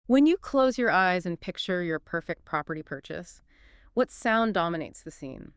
When you close your eyes and picture your perfect property purchase, what sound dominates the scene?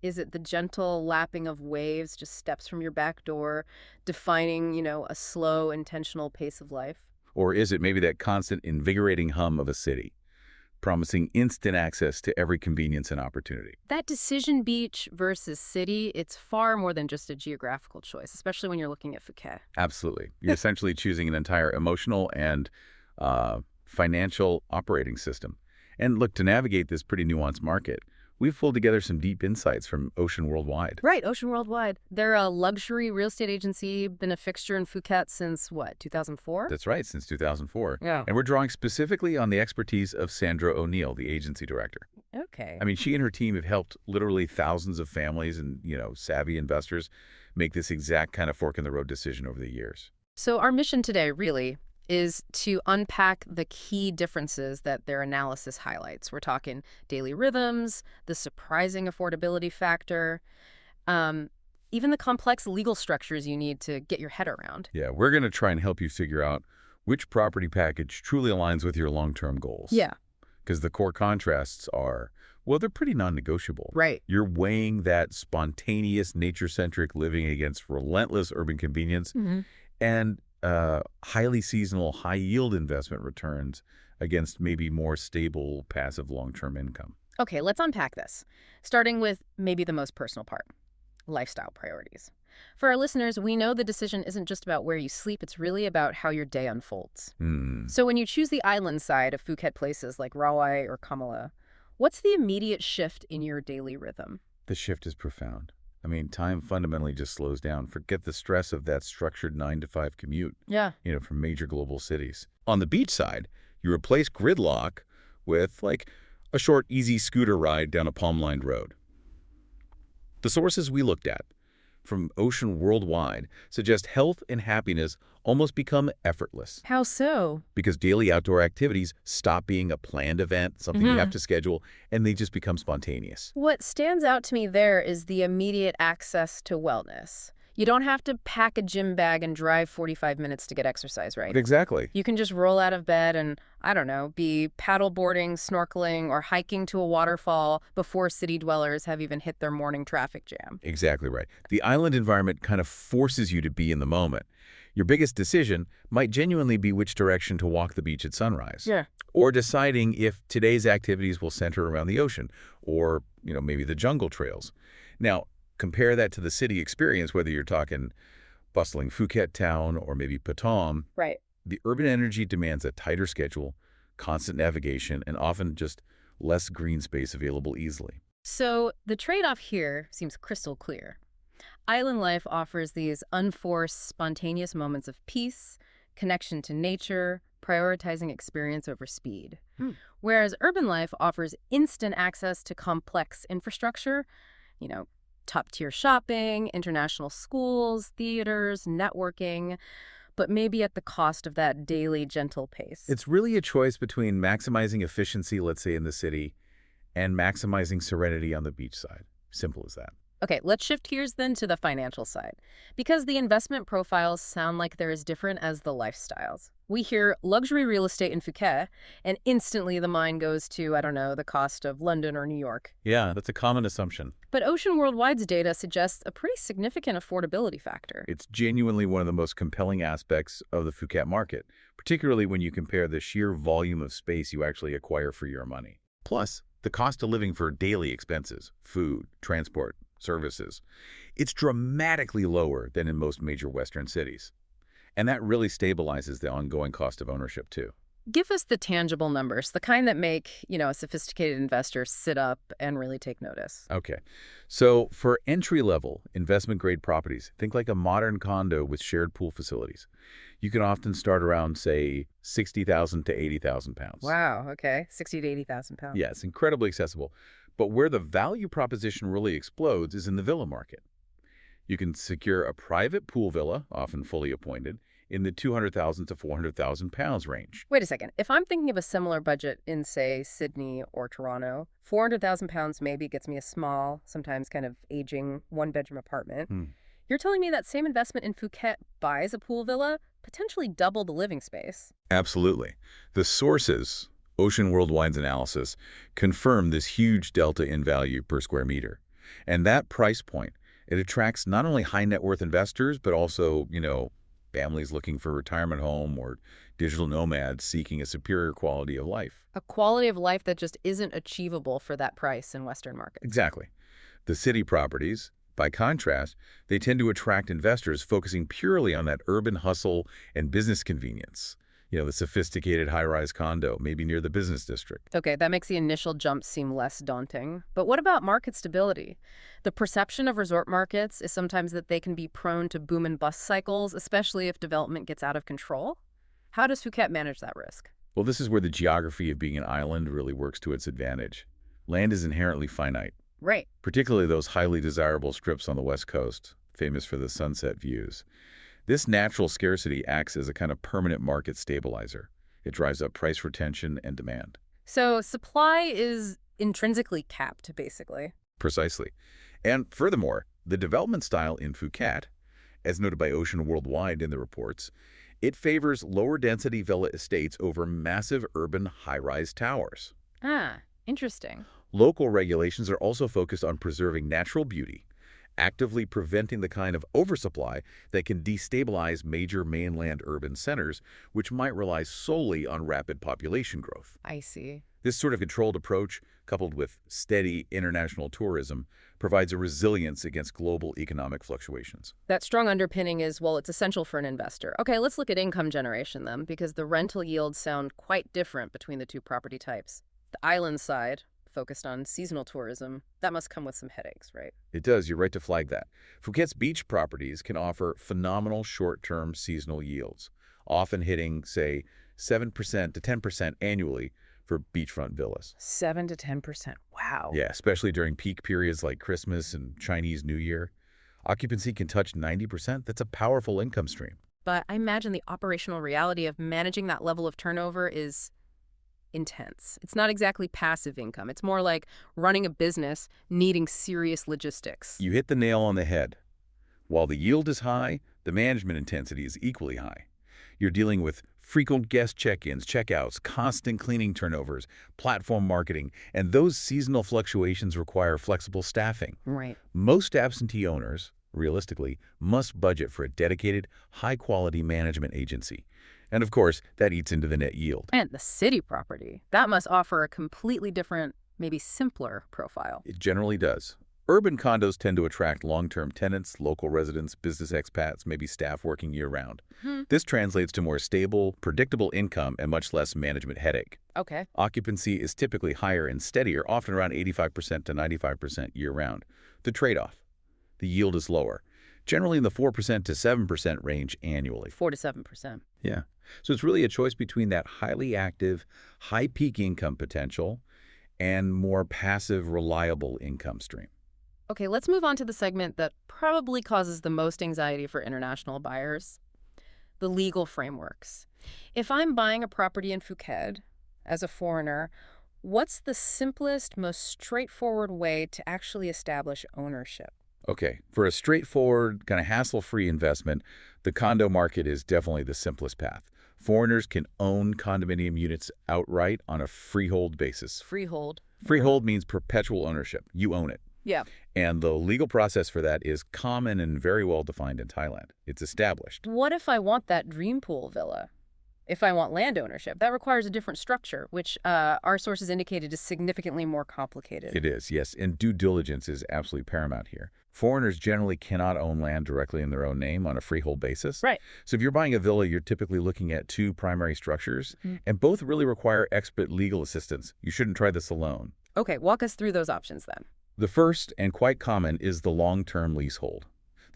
Is it the gentle lapping of waves just steps from your back door, defining, a slow, intentional pace of life? Or is it maybe that constant, invigorating hum of a city, promising instant access to every convenience and opportunity? That decision beach versus city, it's far more than just a geographical choice, especially when you're looking at Phuket. Absolutely. You're essentially choosing an entire emotional and financial operating system. And look, to navigate this pretty nuanced market, we've pulled together some deep insights from Ocean Worldwide. Right, Ocean Worldwide. They're a luxury real estate agency, been a fixture in Phuket since, what, 2004? That's right, since 2004. Yeah. And we're drawing specifically on the expertise of Sandra O'Neill, the agency director. Okay. I mean, she and her team have helped literally thousands of families and, savvy investors make this exact kind of fork-in-the-road decision over the years. So our mission today, really, is to unpack the key differences that their analysis highlights. We're talking daily rhythms, the surprising affordability factor, even the complex legal structures you need to get your head around. Yeah, we're going to try and help you figure out which property package truly aligns with your long-term goals. Yeah. Because the core contrasts are, well, they're pretty non-negotiable. Right. You're weighing that spontaneous, nature-centric living against relentless urban convenience and highly seasonal, high-yield investment returns against maybe more stable, passive long-term income. Okay, let's unpack this, starting with maybe the most personal part, lifestyle priorities. For our listeners, we know the decision isn't just about where you sleep, it's really about how your day unfolds. So when you choose the island side of Phuket places like Rawai or Kamala, what's the immediate shift in your daily rhythm? The shift is profound. I mean, time fundamentally just slows down. Forget the stress of that structured 9-to-5 commute, from major global cities. On the beach side, you replace gridlock with, a short, easy scooter ride down a palm-lined road. The sources we looked at, from Ocean Worldwide, suggest health and happiness almost become effortless. How so? Because daily outdoor activities stop being a planned event, something you have to schedule, and they just become spontaneous. What stands out to me there is the immediate access to wellness. You don't have to pack a gym bag and drive 45 minutes to get exercise, right? Exactly. You can just roll out of bed and, be paddleboarding, snorkeling, or hiking to a waterfall before city dwellers have even hit their morning traffic jam. Exactly right. The island environment kind of forces you to be in the moment. Your biggest decision might genuinely be which direction to walk the beach at sunrise. Yeah. Or deciding if today's activities will center around the ocean or, maybe the jungle trails. Now, compare that to the city experience, whether you're talking bustling Phuket town or maybe Patong. Right. The urban energy demands a tighter schedule, constant navigation, and often just less green space available easily. So the trade-off here seems crystal clear. Island life offers these unforced, spontaneous moments of peace, connection to nature, prioritizing experience over speed. Whereas urban life offers instant access to complex infrastructure, top-tier shopping, international schools, theaters, networking, but maybe at the cost of that daily gentle pace. It's really a choice between maximizing efficiency, let's say in the city, and maximizing serenity on the beach side. Simple as that. Okay, let's shift gears then to the financial side, because the investment profiles sound like they're as different as the lifestyles. We hear luxury real estate in Phuket, and instantly the mind goes to, the cost of London or New York. Yeah, that's a common assumption. But Ocean Worldwide's data suggests a pretty significant affordability factor. It's genuinely one of the most compelling aspects of the Phuket market, particularly when you compare the sheer volume of space you actually acquire for your money. Plus, the cost of living for daily expenses, food, transport, services, it's dramatically lower than in most major Western cities. And that really stabilizes the ongoing cost of ownership, too. Give us the tangible numbers, the kind that make, a sophisticated investor sit up and really take notice. Okay. So for entry-level investment-grade properties, think like a modern condo with shared pool facilities. You can often start around, say, 60,000 to 80,000 pounds. Wow, okay. 60 to 80,000 pounds. Yeah, it's incredibly accessible. But where the value proposition really explodes is in the villa market. You can secure a private pool villa, often fully appointed, in the 200,000 to 400,000 pounds range. Wait a second. If I'm thinking of a similar budget in, say, Sydney or Toronto, 400,000 pounds maybe gets me a small, sometimes kind of aging one-bedroom apartment. You're telling me that same investment in Phuket buys a pool villa, potentially double the living space? Absolutely. The sources, Ocean Worldwide's analysis, confirm this huge delta in value per square meter. And that price point, it attracts not only high net worth investors, but also, families looking for a retirement home or digital nomads seeking a superior quality of life. A quality of life that just isn't achievable for that price in Western markets. Exactly. The city properties, by contrast, they tend to attract investors focusing purely on that urban hustle and business convenience. The sophisticated high-rise condo, maybe near the business district. Okay, that makes the initial jump seem less daunting. But what about market stability? The perception of resort markets is sometimes that they can be prone to boom and bust cycles, especially if development gets out of control. How does Phuket manage that risk? Well, this is where the geography of being an island really works to its advantage. Land is inherently finite, Right. particularly those highly desirable strips on the West Coast, famous for the sunset views. This natural scarcity acts as a kind of permanent market stabilizer. It drives up price retention and demand. So supply is intrinsically capped, basically. Precisely. And furthermore, the development style in Phuket, as noted by Ocean Worldwide in the reports, it favors lower density villa estates over massive urban high-rise towers. Ah, interesting. Local regulations are also focused on preserving natural beauty, actively preventing the kind of oversupply that can destabilize major mainland urban centers, which might rely solely on rapid population growth. I see. This sort of controlled approach, coupled with steady international tourism, provides a resilience against global economic fluctuations. That strong underpinning is, well, it's essential for an investor. Okay, let's look at income generation then, because the rental yields sound quite different between the two property types. The island side, focused on seasonal tourism, that must come with some headaches, right? It does, you're right to flag that. Phuket's beach properties can offer phenomenal short-term seasonal yields, often hitting, say, 7% to 10% annually for beachfront villas. 7 to 10%. Wow. Yeah, especially during peak periods like Christmas and Chinese New Year. Occupancy can touch 90%. That's a powerful income stream. But I imagine the operational reality of managing that level of turnover is intense. It's not exactly passive income. It's more like running a business needing serious logistics. You hit the nail on the head. While the yield is high, the management intensity is equally high. You're dealing with frequent guest check-ins, check-outs, constant cleaning turnovers, platform marketing, and those seasonal fluctuations require flexible staffing. Right. Most absentee owners, realistically, must budget for a dedicated, high-quality management agency. And of course, that eats into the net yield. And the city property, that must offer a completely different, maybe simpler profile. It generally does. Urban condos tend to attract long-term tenants, local residents, business expats, maybe staff working year-round. This translates to more stable, predictable income and much less management headache. Okay. Occupancy is typically higher and steadier, often around 85% to 95% year-round. The trade-off: the yield is lower, generally in the 4% to 7% range annually. 4 to 7%. Yeah. So it's really a choice between that highly active, high peak income potential and more passive, reliable income stream. Okay, let's move on to the segment that probably causes the most anxiety for international buyers: the legal frameworks. If I'm buying a property in Phuket as a foreigner, what's the simplest, most straightforward way to actually establish ownership? Okay, for a straightforward, kind of hassle-free investment, the condo market is definitely the simplest path. Foreigners can own condominium units outright on a freehold basis. Freehold. Freehold means perpetual ownership. You own it. Yeah. And the legal process for that is common and very well defined in Thailand. It's established. What if I want that dream pool villa? If I want land ownership, that requires a different structure, which our sources indicated is significantly more complicated. It is, yes, and due diligence is absolutely paramount here. Foreigners generally cannot own land directly in their own name on a freehold basis. Right. So if you're buying a villa, you're typically looking at two primary structures, and both really require expert legal assistance. You shouldn't try this alone. Okay, walk us through those options then. The first, and quite common, is the long-term leasehold.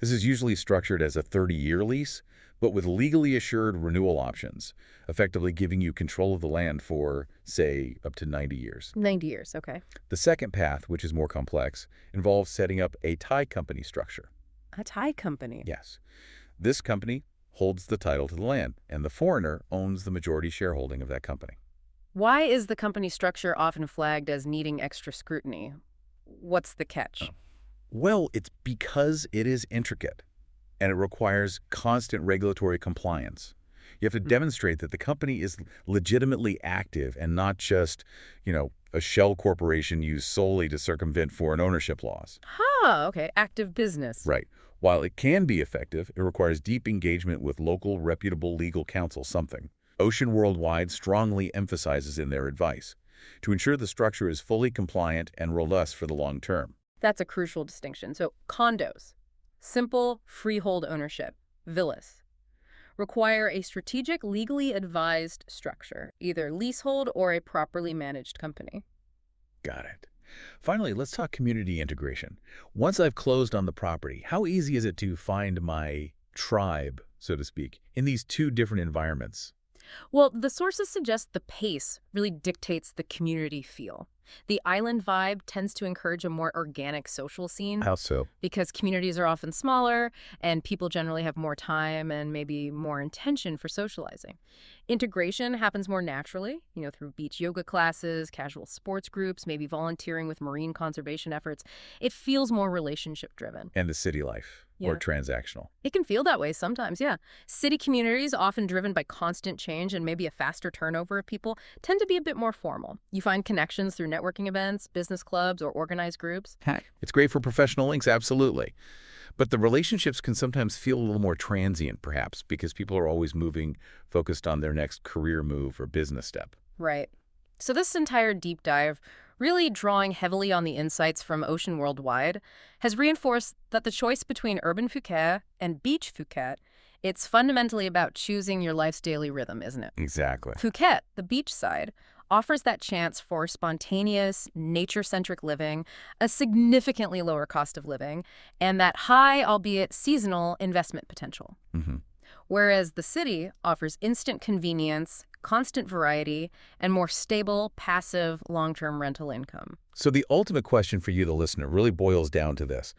This is usually structured as a 30-year lease, but with legally assured renewal options, effectively giving you control of the land for, say, up to 90 years. 90 years, okay. The second path, which is more complex, involves setting up a Thai company structure. A Thai company? Yes. This company holds the title to the land, and the foreigner owns the majority shareholding of that company. Why is the company structure often flagged as needing extra scrutiny? What's the catch? Well, it's because it is intricate. And it requires constant regulatory compliance. You have to demonstrate that the company is legitimately active and not just, a shell corporation used solely to circumvent foreign ownership laws. Okay. Active business. Right. While it can be effective, it requires deep engagement with local, reputable legal counsel, something Ocean Worldwide strongly emphasizes in their advice, to ensure the structure is fully compliant and robust for the long term. That's a crucial distinction. So condos, simple freehold ownership, villas, require a strategic, legally advised structure, either leasehold or a properly managed company. Got it. Finally, let's talk community integration. Once I've closed on the property, how easy is it to find my tribe, so to speak, in these two different environments? Well, the sources suggest the pace really dictates the community feel. The island vibe tends to encourage a more organic social scene How so? because communities are often smaller and people generally have more time and maybe more intention for socializing. Integration happens more naturally, through beach yoga classes, casual sports groups, maybe volunteering with marine conservation efforts. It feels more relationship driven. And the city life, or Yeah. transactional. It can feel that way sometimes, yeah. City communities, often driven by constant change and maybe a faster turnover of people, tend to be a bit more formal. You find connections through networking events, business clubs, or organized groups. Heck, it's great for professional links, absolutely. But the relationships can sometimes feel a little more transient, perhaps, because people are always moving, focused on their next career move or business step. Right. So this entire deep dive, really drawing heavily on the insights from Ocean Worldwide, has reinforced that the choice between urban Phuket and beach Phuket, it's fundamentally about choosing your life's daily rhythm, isn't it? Exactly. Phuket, the beach side, offers that chance for spontaneous, nature-centric living, a significantly lower cost of living, and that high, albeit seasonal, investment potential. hmm Whereas the city offers instant convenience, constant variety, and more stable, passive, long-term rental income. So the ultimate question for you, the listener, really boils down to this.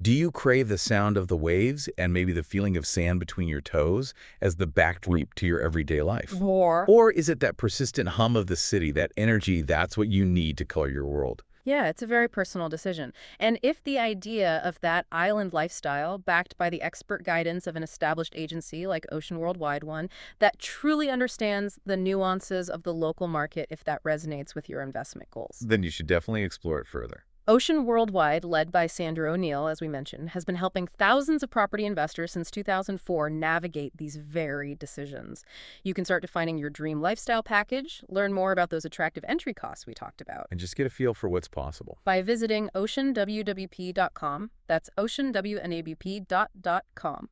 Do you crave the sound of the waves and maybe the feeling of sand between your toes as the backdrop to your everyday life? Or is it that persistent hum of the city, that energy, that's what you need to color your world? Yeah, it's a very personal decision. And if the idea of that island lifestyle, backed by the expert guidance of an established agency like Ocean Worldwide one, that truly understands the nuances of the local market, if that resonates with your investment goals. Then you should definitely explore it further. Ocean Worldwide, led by Sandra O'Neill, as we mentioned, has been helping thousands of property investors since 2004 navigate these very decisions. You can start defining your dream lifestyle package, learn more about those attractive entry costs we talked about, And just get a feel for what's possible. by visiting oceanwwp.com. That's oceanwnabp.com.